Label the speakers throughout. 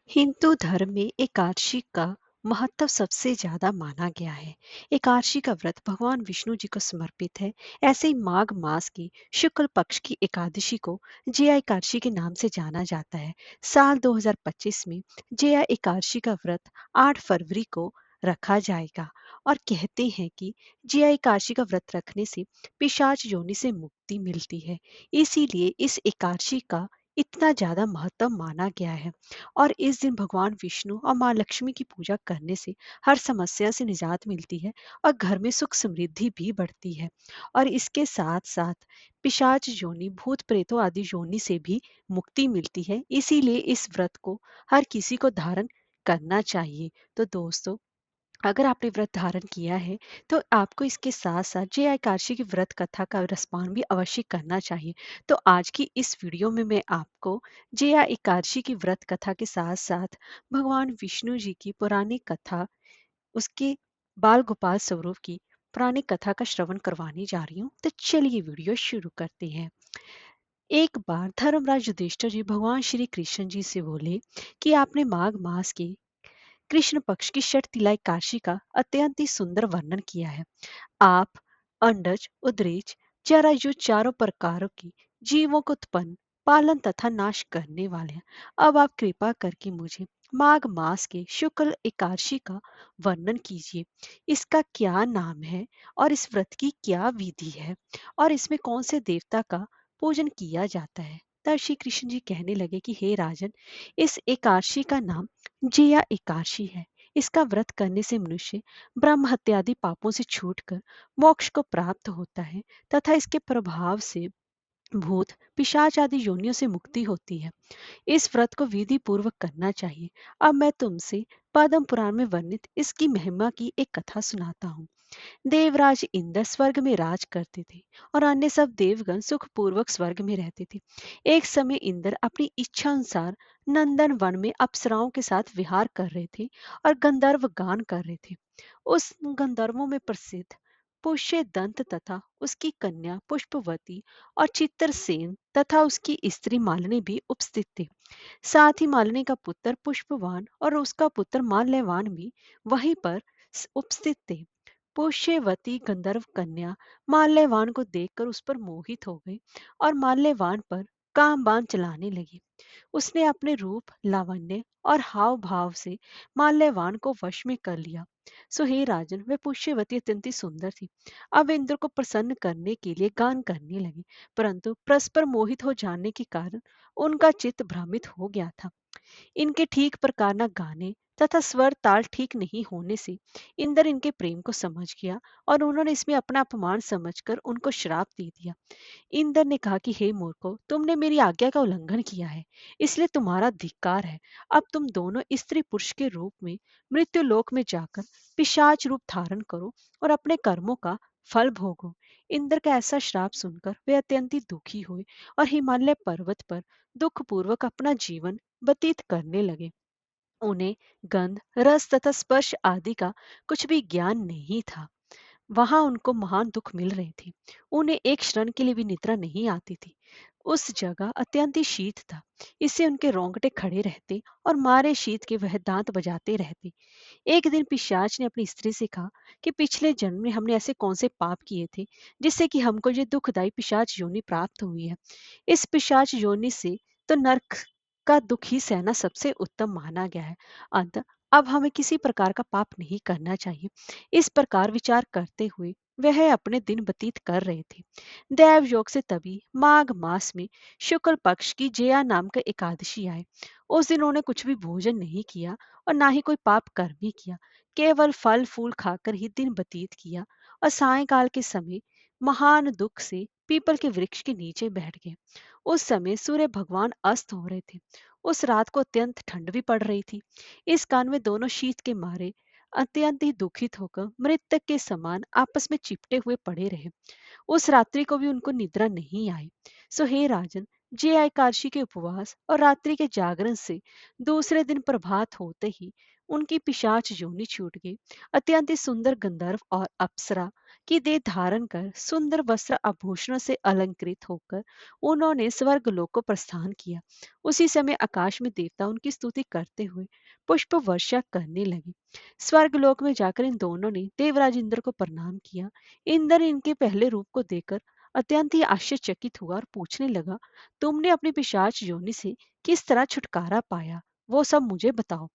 Speaker 1: हिंदू धर्म में एकादशी का महत्व सबसे ज्यादा माना गया है। एकादशी का व्रत भगवान विष्णु जी को समर्पित है। ऐसे ही माघ मास की शुक्ल पक्ष की एकादशी को जया एकादशी के नाम से जाना जाता है। साल 2025 में जया एकादशी का व्रत 8 फरवरी को रखा जाएगा और कहते हैं कि जया एकादशी का व्रत रखने से पिशाच योनि से मुक्ति मिलती है। इसीलिए इस एकादशी का इतना ज्यादा महत्व माना गया है। और इस दिन भगवान विष्णु और माँ लक्ष्मी की पूजा करने से हर समस्या से निजात मिलती है और घर में सुख समृद्धि भी बढ़ती है। और इसके साथ साथ पिशाच योनि भूत प्रेतों आदि योनि से भी मुक्ति मिलती है। इसीलिए इस व्रत को हर किसी को धारण करना चाहिए। तो दोस्तों, अगर आपने व्रत धारण किया है तो आपको इसके साथ साथ जय एकादशी की व्रत कथा का रसपान भी अवश्य करना चाहिए। तो आज की इस वीडियो में मैं आपको जया एकादशी की व्रत कथा के साथ साथ भगवान विष्णु जी की पौराणिक कथा, उसके बाल गोपाल स्वरूप की पुरानी कथा का श्रवण करवाने जा रही हूँ। तो चलिए वीडियो शुरू करते हैं। एक बार धर्मराज युधिष्ठिर जी भगवान श्री कृष्ण जी से बोले कि आपने माघ मास के कृष्ण पक्ष की षटतिला एकादशी का अत्यंत ही सुंदर वर्णन किया है। आप अंडज, उद्रेज, जरायु चारों प्रकारों की जीवों को उत्पन्न, पालन तथा नाश करने वाले हैं। अब आप कृपा करके मुझे माघ मास के शुक्ल एकादशी का वर्णन कीजिए। इसका क्या नाम है और इस व्रत की क्या विधि है और इसमें कौन से देवता का पूजन किया जाता है। तब श्री कृष्ण जी कहने लगे कि हे राजन, इस एकादशी का नाम जया एकादशी है। इसका व्रत करने से मनुष्य ब्रह्म हत्यादि पापों से छूटकर मोक्ष को प्राप्त होता है तथा इसके प्रभाव से भूत पिशाच आदि योनियों से मुक्ति होती है। इस व्रत को विधि पूर्वक करना चाहिए। अब मैं तुमसे पद्म पुराण में वर्णित इसकी महिमा की एक कथा सुनाता हूँ। देवराज इंद्र स्वर्ग में राज करते थे और अन्य सब देवगण सुखपूर्वक स्वर्ग में रहते थे। एक समय इंद्र अपनी इच्छा अनुसार नंदन वन में अप्सराओं के साथ विहार कर रहे थे और गंधर्व गान कर रहे थे। उस गंधर्वों में प्रसिद्ध पुष्य दंत तथा उसकी कन्या पुष्पवती और चित्रसेन तथा उसकी स्त्री मालिनी भी उपस्थित थे। साथ ही मालिनी का पुत्र पुष्पवान और उसका पुत्र माल्यवान भी वहीं पर उपस्थित थे। पुष्यवती गंधर्व कन्या माल्यवान को देखकर उस पर मोहित हो गई और माल्यवान पर काम बाण चलाने लगी। उसने अपने रूप, लावण्य और हाव भाव से माल्यवान को वश में कर लिया। सो हे राजन, वह पुष्यवती अत्यंत ही सुंदर थी। अब इंद्र को प्रसन्न करने के लिए गान करने लगी, परंतु परस्पर मोहित हो जाने के कारण उनका चित्त भ्रमित हो गया था। इनके ठीक प्रकार न गाने तथा स्वर ताल ठीक नहीं होने से इंद्र इनके प्रेम को समझ गया और उन्होंने इसमें अपना अपमान समझकर उनको श्राप दे दिया। इंद्र ने कहा कि हे मूर्खो, तुमने मेरी आज्ञा का उल्लंघन किया है, इसलिए तुम्हारा धिक्कार है। अब तुम दोनों स्त्री पुरुष के रूप में मृत्यु लोक में जाकर पिशाच रूप धारण करो और अपने कर्मों का फल भोगो। इंद्र का ऐसा श्राप सुनकर वे अत्यंत ही दुखी हुए और हिमालय पर्वत पर दुख पूर्वक अपना जीवन व्यतीत करने लगे। उन्हें गंध, रस तथा स्पर्श आदि का कुछ भी ज्ञान नहीं था। वहां उनको महान दुख मिल रहे थे। उन्हें एक क्षण के लिए भी निद्रा नहीं आती थी। उस जगह अत्यंत ही शीत था। इससे उनके रोंगटे खड़े रहते और मारे शीत के वह दांत बजाते रहते। एक दिन पिशाच ने अपनी स्त्री से कहा कि पिछले जन्म में हमने ऐसे कौन से पाप किए थे जिससे कि हमको ये दुखदायी पिशाच योनि प्राप्त हुई है। इस पिशाच योनि से तो नरक का दुख ही सहना सबसे उत्तम माना गया है। अंत अब हमें किसी प्रकार का पाप नहीं करना चाहिए। इस प्रकार विचार करते हुए वह अपने दिन व्यतीत कर रहे थे। दैव योग से तभी माघ मास में शुक्ल पक्ष की जया नाम का एकादशी आए। उस दिन उन्होंने कुछ भी भोजन नहीं किया और ना ही कोई पाप कर्म ही किया। केवल फल फूल खाकर ही दिन व्यतीत किया और सायंकाल के समय महान दुख से पीपल के वृक्ष के नीचे बैठ गए। उस समय सूर्य भगवान अस्त हो रहे थे। उस रात को अत्यंत ठंड भी पड़ रही थी। इस कारण वे दोनों शीत के मारे अत्यंत ही दुखित होकर मृतक के समान आपस में चिपटे हुए पड़े रहे। उस रात्रि को भी उनको निद्रा नहीं आई। सो हे राजन, जय एकादशी के उपवास और रात्रि के जागरण से दूसरे दिन प्रभात होते ही उनकी पिशाच योनि छूट गई। अत्यंत ही सुंदर गंधर्व और अप्सरा कि देह धारण कर सुंदर वस्त्र आभूषणों से अलंकृत होकर उन्होंने स्वर्गलोक को प्रस्थान किया। उसी समय आकाश में देवता उनकी स्तुति करते हुए पुष्प वर्षा करने लगे। स्वर्गलोक में जाकर इन दोनों ने देवराज इंद्र को प्रणाम किया। इंद्र इनके पहले रूप को देखकर अत्यंत ही आश्चर्यचकित हुआ और पूछने लगा, तुमने अपनी पिशाच योनि से किस तरह छुटकारा पाया, वो सब मुझे बताओ।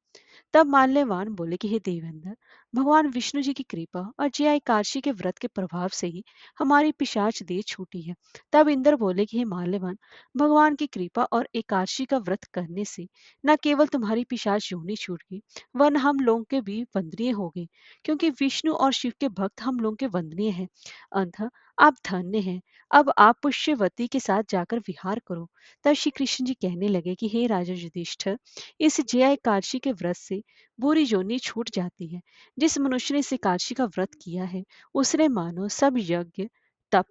Speaker 1: तब माल्यवान बोले कि हे देवेंद्र, भगवान विष्णु जी की कृपा और जया एकादशी के व्रत के प्रभाव से ही हमारी पिशाच देह छूटी है। तब इंद्र बोले कि हे माल्यवान, भगवान की कृपा और एकादशी का व्रत करने से न केवल तुम्हारी पिशाच योनि छूट गई, वरन हम लोगों के भी वंदनीय हो गए, क्योंकि विष्णु और शिव के भक्त हम लोगों के वंदनीय हैं। अंत आप धन्य हैं। अब आप पुष्यवती के साथ जाकर विहार करो। तब श्री कृष्ण जी कहने लगे कि हे राजा युधिष्ठिर, इस जया एकादशी के व्रत से बुरी योनि छूट जाती है। जिस मनुष्य ने इस एकादशी का व्रत किया है, उसने मानो सब यज्ञ, तप,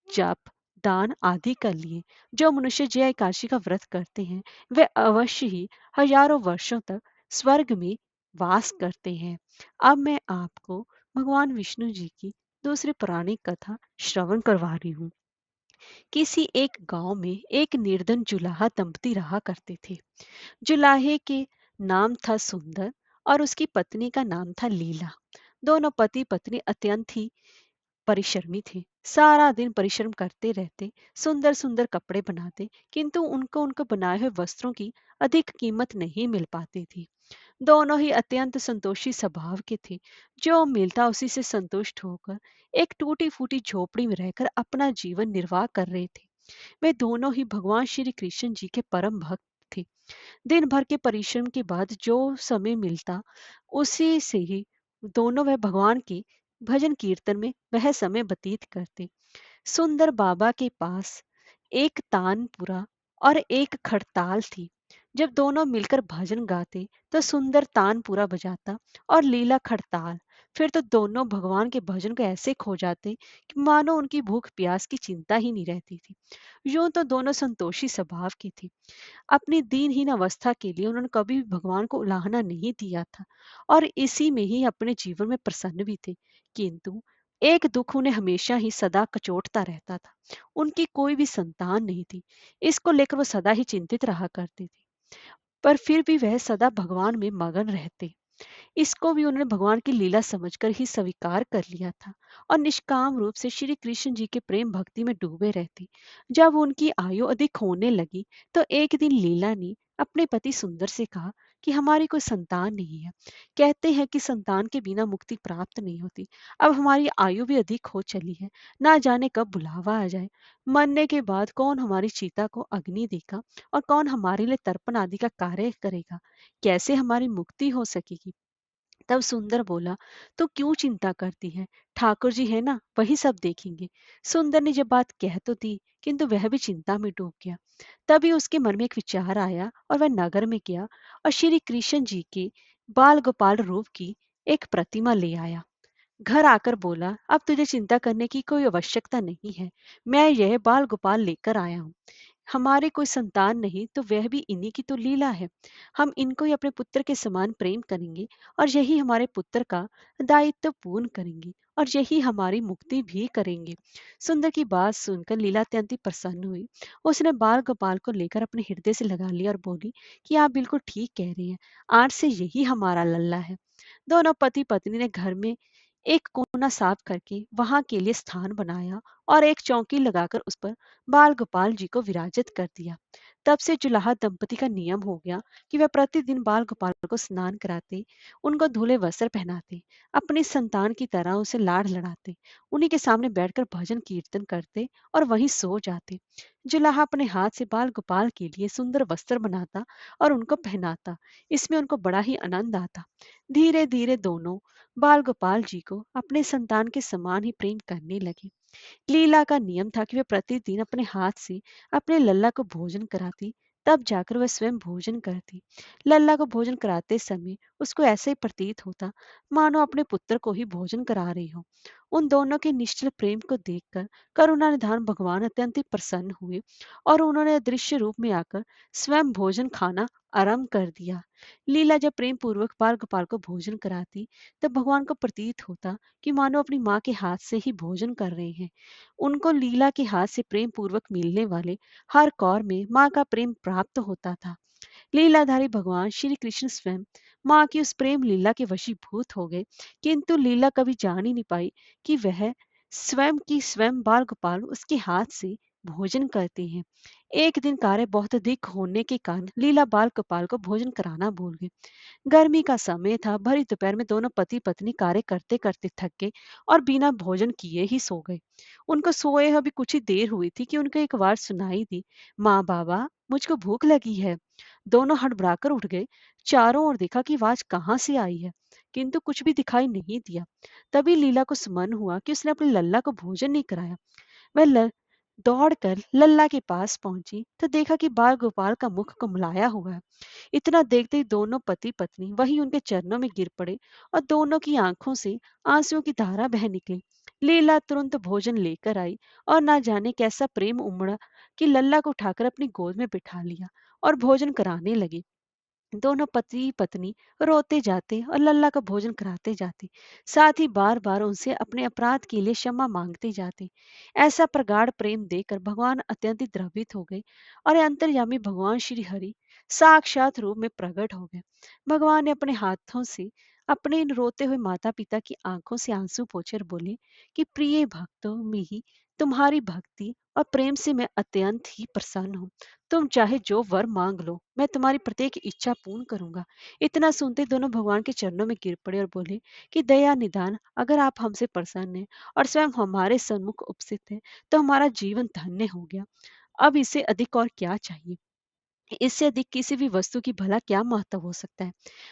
Speaker 1: जप, दान आदि कर लिए। जो मनुष्य जया एकादशी का व्रत करते हैं, वे अवश्य ही हजारों वर्षों तक स्वर्ग में वास करते हैं। अब मैं आपको भगवान विष्णु जी की दूसरी पौराणिक कथा श्रवण करवा रही हूँ। किसी एक गांव में एक निर्धन जुलाहा दंपति रहा करते थे। जुलाहे के नाम था सुंदर और उसकी पत्नी का नाम था लीला। दोनों पति पत्नी अत्यंत ही परिश्रमी थे। सारा दिन परिश्रम करते रहते, सुंदर सुंदर कपड़े बनाते, किंतु उनको उनको बनाए हुए वस्त्रों की अधिक कीमत नहीं मिल पाती थी। दोनों ही अत्यंत संतोषी स्वभाव के थे। जो मिलता उसी से संतुष्ट होकर एक टूटी फूटी झोपड़ी में रहकर अपना जीवन निर्वाह कर रहे थे। वे दोनों ही भगवान श्री कृष्ण जी के परम भक्त थे। दिन भर के परिश्रम के बाद जो समय मिलता, उसी से ही दोनों वह भगवान के भजन कीर्तन में वह समय व्यतीत करते। सुंदर बाबा के पास एक तानपुरा और एक खड़ताल थी। जब दोनों मिलकर भजन गाते तो सुंदर तानपुरा बजाता और लीला खड़ताल। फिर तो दोनों भगवान के भजन को ऐसे खो जाते कि मानो उनकी भूख प्यास की चिंता ही नहीं रहती थी। यूं तो दोनों संतोषी स्वभाव की थी। अपनी दीनहीन अवस्था के लिए उन्होंने कभी भी भगवान को उलाहना नहीं दिया था और इसी में ही अपने जीवन में प्रसन्न भी थे। किंतु एक दुख उन्हें हमेशा ही सदा कचोटता रहता था। उनकी कोई भी संतान नहीं थी। इसको लेकर वो सदा ही चिंतित रहा करते थे। पर फिर भी वह सदा भगवान में मगन रहते। इसको भी उन्होंने भगवान की लीला समझकर ही स्वीकार कर लिया था और निष्काम रूप से श्री कृष्ण जी के प्रेम भक्ति में डूबे रहते। जब उनकी आयु अधिक होने लगी तो एक दिन लीला ने अपने पति सुंदर से कहा कि हमारी कोई संतान नहीं है। कहते हैं कि संतान के बिना मुक्ति प्राप्त नहीं होती। अब हमारी आयु भी अधिक हो चली है, ना जाने कब बुलावा आ जाए। मरने के बाद कौन हमारी चिता को अग्नि देगा और कौन हमारे लिए तर्पण आदि का कार्य करेगा। कैसे हमारी मुक्ति हो सकेगी। तब सुंदर बोला, तो क्यों चिंता करती है, ठाकुर जी है ना, वही सब देखेंगे। सुंदर ने जब बात कह तो दी, किंतु वह भी चिंता में डूब गया। तभी उसके मन में एक विचार आया और वह नगर में गया और श्री कृष्ण जी के बाल गोपाल रूप की एक प्रतिमा ले आया। घर आकर बोला, अब तुझे चिंता करने की कोई आवश्यकता नहीं है। मैं यह बाल गोपाल लेकर आया हूँ। हमारे कोई संतान नहीं तो वह भी इन्हीं की तो लीला है। हम इनको ही अपने पुत्र के समान प्रेम करेंगे और यही हमारे पुत्र का दायित्व पूर्ण करेंगे और यही हमारी मुक्ति भी करेंगे। सुंदर की बात सुनकर लीला अत्यंत ही प्रसन्न हुई। उसने बाल गोपाल को लेकर अपने हृदय से लगा लिया और बोली कि आप बिल्कुल ठीक कह रही हैं। आज से यही हमारा लल्ला है। दोनों पति पत्नी ने घर में एक कोना साफ करके वहां के लिए स्थान बनाया और एक चौकी लगाकर उस पर बाल गोपाल जी को विराजित कर दिया। तब से जुलाहा दंपति का नियम हो गया कि वह प्रतिदिन बाल गोपाल को स्नान कराते, उनको धुले वस्त्र पहनाते, अपनी संतान की तरह उसे लाड़ लड़ाते, उन्हीं के सामने बैठकर भजन कीर्तन करते और वहीं सो जाते। जुलाहा अपने हाथ से बाल गोपाल के लिए सुंदर वस्त्र बनाता और उनको पहनाता। इसमें उनको बड़ा ही आनंद आता। धीरे धीरे दोनों बाल गोपाल जी को अपने संतान के समान ही प्रेम करने लगे। लीला का नियम था कि वह प्रतिदिन अपने हाथ से अपने लल्ला को भोजन कराती, तब जाकर वह स्वयं भोजन करती। लल्ला को भोजन कराते समय उसको ऐसे ही प्रतीत होता मानो अपने पुत्र को ही भोजन करा रही हो। उन दोनों के निश्चल प्रेम को देखकर करुणानिधान भगवान अत्यंत ही प्रसन्न हुए और उन्होंने अदृश्य रूप में आकर स्वयं भोजन खाना आरंभ कर दिया। लीला जब प्रेम पूर्वक बाल गोपाल को भोजन कराती, तब भगवान को प्रतीत होता कि मानो अपनी माँ के हाथ से ही भोजन कर रहे हैं। उनको लीला के हाथ से प्रेम पूर्वक मिलने वाले हर कौर में माँ का प्रेम प्राप्त होता था। लीलाधारी भगवान श्री कृष्ण स्वयं माँ की उस प्रेम लीला के वशीभूत हो गए, किंतु लीला कभी जान ही नहीं पाई कि वह स्वयं की स्वयं बाल गोपाल उसके हाथ से भोजन करते हैं। एक दिन कार्य बहुत अधिक होने के कारण लीला बाल गोपाल को भोजन कराना भूल गई। गर्मी का समय था, भरी दोपहर में दोनों पति पत्नी कार्य करते करते थक गए और बिना भोजन किए ही सो गए। उनको सोए अभी कुछ ही देर हुई थी कि उनको एक आवाज सुनाई दी, माँ बाबा, मुझको भूख लगी है। दोनों हड़बड़ाकर उठ गए। चारों ओर देखा कि आवाज कहाँ से आई है, किंतु कुछ भी दिखाई नहीं दिया। तभी लीला को स्मरण हुआ कि उसने अपने लल्ला को भोजन नहीं कराया। वह दौड़कर लल्ला के पास पहुंची तो देखा कि बाल गोपाल का मुख कुमलाया हुआ है। इतना देखते ही दोनों पति पत्नी वहीं उनके चरणों में गिर पड़े और दोनों की आंखों से आंसुओं की धारा बह निकली। लीला तुरंत भोजन लेकर आई और ना जाने कैसा प्रेम उमड़ा कि लल्ला को उठाकर अपनी गोद में बिठा लिया और भोजन कराने लगी। दोनों पति पत्नी रोते जाते और लल्ला का भोजन कराते जाते, साथ ही बार बार उनसे अपने अपराध के लिए क्षमा मांगते जाते। ऐसा प्रगाढ़ प्रेम देखकर भगवान अत्यंत ही द्रवित हो गए और अंतर्यामी भगवान श्री हरि साक्षात रूप में प्रकट हो गए। भगवान ने अपने हाथों से अपने इन रोते हुए माता पिता की आंखों से आंसू पोंछकर बोले कि प्रिय भक्तों में ही तुम्हारी भक्ति और प्रेम से मैं अत्यंत ही प्रसन्न हूँ। तुम चाहे जो वर मांग लो, मैं तुम्हारी प्रत्येक इच्छा पूर्ण करूंगा। इतना सुनते दोनों भगवान के चरणों में गिर पड़े और बोले कि दया निदान, अगर आप हमसे प्रसन्न हैं और स्वयं हमारे सन्मुख उपस्थित हैं, तो हमारा जीवन धन्य हो गया। अब इससे अधिक और क्या चाहिए? इससे अधिक किसी भी वस्तु की भला क्या महत्व हो सकता है?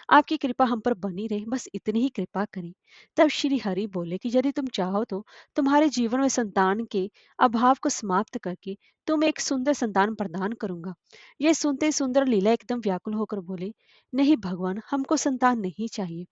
Speaker 1: आपकी कृपा हम पर बनी रहे, बस इतनी ही कृपा करें। तब श्री हरि बोले कि यदि तुम चाहो तो तुम्हारे जीवन में संतान के अभाव को समाप्त करके तुम एक सुंदर संतान प्रदान करूंगा। यह सुनते ही सुंदर लीला एकदम व्याकुल होकर बोले, नहीं भगवान, हमको संतान नहीं चाहिए।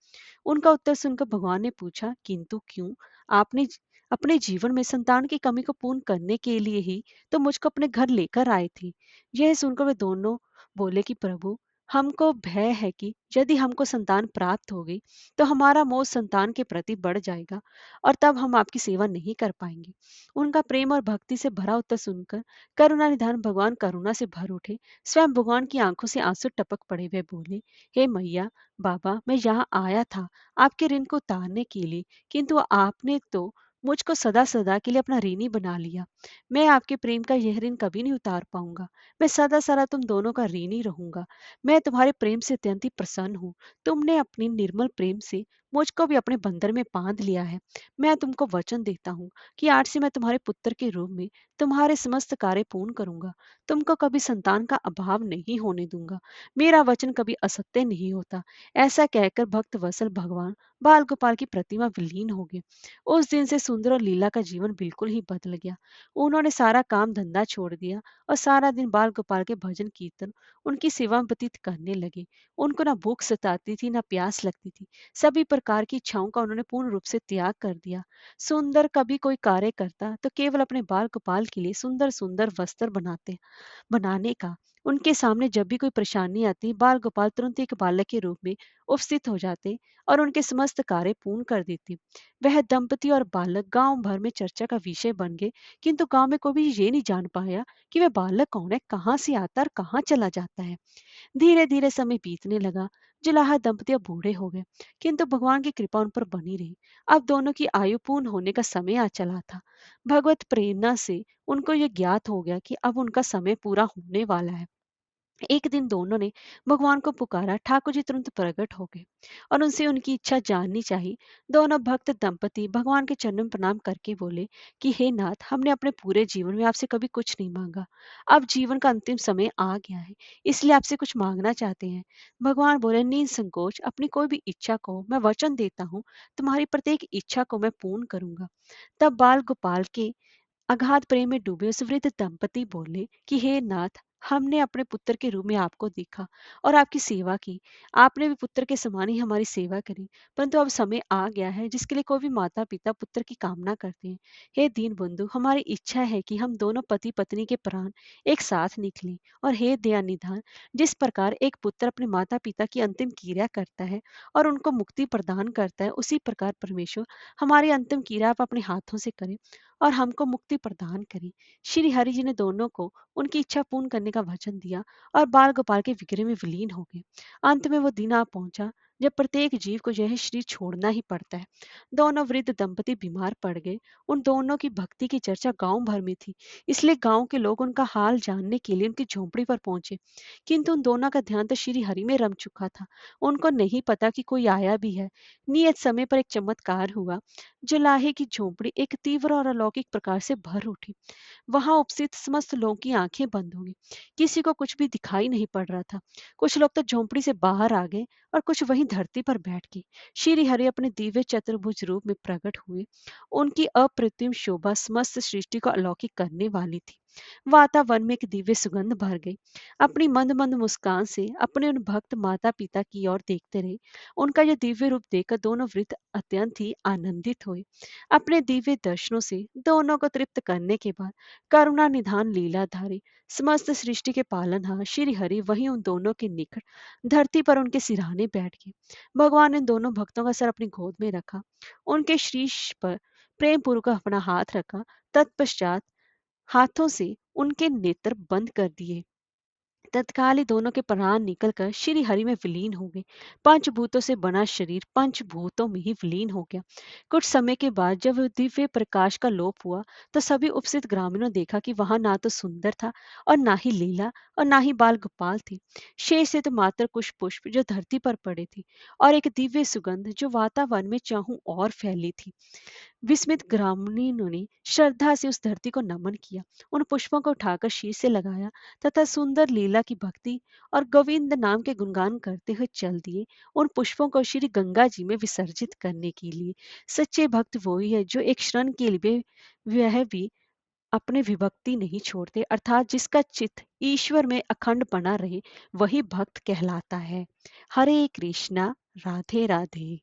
Speaker 1: उनका उत्तर सुनकर भगवान ने पूछा, किंतु क्यों? आपने अपने जीवन में संतान की कमी को पूर्ण करने के लिए ही तो मुझको अपने घर लेकर आए थे। यह सुनकर वे दोनों बोले कि प्रभु, हमको भय है कि यदि हमको संतान प्राप्त हो गई तो हमारा मोह संतान के प्रति बढ़ जाएगा और तब हम आपकी सेवा नहीं कर पाएंगे। उनका प्रेम और भक्ति से भरा उत्तर सुनकर करुणा निधान भगवान करुणा से भर उठे। स्वयं भगवान की आंखों से आंसू टपक पड़े। वे बोले, हे मैया, बाबा, मैं यहाँ आया था आपके ऋण को उतारने के लिए, किंतु आपने तो मुझको सदा सदा के लिए अपना ऋणी बना लिया। मैं आपके प्रेम का यह ऋण कभी नहीं उतार पाऊंगा। मैं सदा सदा तुम दोनों का ऋणी रहूंगा। मैं तुम्हारे प्रेम से अत्यंत ही प्रसन्न हूँ। तुमने अपनी निर्मल प्रेम से मुझको भी अपने बंधन में बांध लिया है। मैं तुमको वचन देता हूँ कि आज से मैं तुम्हारे पुत्र के रूप में तुम्हारे समस्त कार्य पूर्ण करूंगा। तुमको कभी संतान का अभाव नहीं होने दूंगा। मेरा वचन कभी असत्य नहीं होता। ऐसा कहकर भक्त वत्सल भगवान बाल गोपाल की प्रतिमा विलीन हो गई। उस दिन से सुंदर और लीला का जीवन बिल्कुल ही बदल गया। उन्होंने सारा काम धंधा छोड़ दिया और सारा दिन बाल गोपाल के भजन कीर्तन उनकी सेवा में व्यतीत करने लगे। उनको ना भूख सताती थी, ना प्यास लगती थी। सभी प्रकार की इच्छाओं का उन्होंने पूर्ण रूप से त्याग कर दिया। सुंदर कभी कोई कार्य करता तो केवल अपने बाल गोपाल के लिए सुंदर सुंदर वस्त्र बनाने का। उनके सामने जब भी कोई परेशानी आती, बाल गोपाल तुरंत एक बालक के रूप में उपस्थित हो जाते और उनके समस्त कार्य पूर्ण कर देते। वह दंपति और बालक गांव भर में चर्चा का विषय बन गए, किंतु गांव में कोई भी ये नहीं जान पाया कि वह बालक कौन है, कहाँ से आता है और कहाँ चला जाता है। धीरे धीरे समय बीतने लगा। जुलाहा दंपति अब बूढ़े हो गए, किंतु भगवान की कृपा उन पर बनी रही। अब दोनों की आयु पूर्ण होने का समय आ चला था। भगवत प्रेरणा से उनको ये ज्ञात हो गया कि अब उनका समय पूरा होने वाला है। एक दिन दोनों ने भगवान को पुकारा। ठाकुर जी तुरंत प्रकट हो गए और उनसे उनकी इच्छा जाननी चाहिए। दोनों भक्त दंपति भगवान के चरणों में प्रणाम करके बोले कि हे नाथ, हमने अपने पूरे जीवन में आपसे कभी कुछ नहीं मांगा। अब जीवन का अंतिम समय आ गया है, इसलिए आपसे कुछ मांगना चाहते हैं। भगवान बोले, निसंकोच अपनी कोई भी इच्छा को मैं वचन देता हूँ, तुम्हारी प्रत्येक इच्छा को मैं पूर्ण करूंगा। तब बाल गोपाल के अगाध प्रेम में डूबे उस वृद्ध दंपति बोले कि हे नाथ, हमने अपने पुत्र के रूप में आपको देखा और आपकी सेवा की। आपने भी पुत्र के समान ही हमारी सेवा करी। परंतु अब समय आ गया है जिसके लिए कोई भी माता-पिता पुत्र की कामना करते हैं। हे दीनबंधु, हमारी इच्छा है कि हम दोनों पति-पत्नी के प्राण एक साथ निकलें। और हे दयानिधान, जिस प्रकार एक पुत्र अपने माता-पिता की अंतिम क्रिया करता है और उनको मुक्ति प्रदान करता है, उसी प्रकार परमेश्वर हमारी अंतिम क्रिया आप अपने हाथों से करें और हमको मुक्ति प्रदान करें। श्री हरि जी ने दोनों को उनकी इच्छा पूर्ण करने का वचन दिया और बाल गोपाल के विग्रह में विलीन हो गए। अंत में वो दिन आ पहुंचा जब प्रत्येक जीव को यह शरीर छोड़ना ही पड़ता है। दोनों वृद्ध दंपति बीमार पड़ गए। उन दोनों की भक्ति की चर्चा गांव भर में थी, इसलिए गांव के लोग उनका हाल जानने के लिए उनकी झोंपड़ी पर पहुंचे। किंतु उन दोनों का ध्यान तो श्री हरि में रम चुका था। उनको नहीं पता कि कोई आया भी है। नियत समय पर एक चमत्कार हुआ। जुलाहे की झोंपड़ी एक तीव्र और अलौकिक प्रकार से भर उठी। वहां उपस्थित समस्त लोगों की आंखें बंद हो गई। किसी को कुछ भी दिखाई नहीं पड़ रहा था। कुछ लोग तो झोंपड़ी से बाहर आ गए और कुछ वहीं धरती पर बैठ गए। श्री हरि अपने दिव्य चतुर्भुज रूप में प्रकट हुए। उनकी अप्रतिम शोभा समस्त सृष्टि को अलौकिक करने वाली थी। वातावरण में एक दिव्य सुगंध भर गई। अपनी मंद मंद मुस्कान से अपने उन भक्त माता पिता की ओर देखते रहे। उनका यह दिव्य रूप देखकर दोनों वृद्ध अत्यंत ही आनंदित हुए। अपने दिव्य दर्शनों से दोनों को तृप्त करने के बाद करुणा निधान लीलाधारी समस्त सृष्टि के पालनहार श्री हरि वहीं उन दोनों के निकट धरती पर उनके सिरहाने बैठ गए। भगवान ने दोनों भक्तों का सर अपनी गोद में रखा, उनके शीश पर प्रेम पूर्वक अपना हाथ रखा। तत्पश्चात हाथों से उनके नेत्र बंद कर दिए। तत्काल ही दोनों के प्राण निकलकर श्री हरि में विलीन हो गए। पंचभूतों से बना शरीर पंचभूतों में ही विलीन हो गया। कुछ समय के बाद जब दिव्य प्रकाश का लोप हुआ तो सभी उपस्थित ग्रामीणों ने देखा कि वहां ना तो सुंदर था और ना ही लीला और ना ही बाल गोपाल थे। शेष से तो मात्र कुछ पुष्प जो धरती पर पड़े थे और एक दिव्य सुगंध जो वातावरण में चाहूं और फैली थी। विस्मित ग्रामीणों ने श्रद्धा से उस धरती को नमन किया, उन पुष्पों को उठाकर शीश से लगाया तथा सुंदर लीला की भक्ति और गोविंद नाम के गुणगान करते हुए चल दिए उन पुष्पों को श्री गंगा जी में विसर्जित करने के लिए। सच्चे भक्त वही है जो एक क्षण के लिए वह भी अपने विभक्ति नहीं छोड़ते, अर्थात जिसका चित्त ईश्वर में अखंड बना रहे, वही भक्त कहलाता है। हरे कृष्णा, राधे राधे।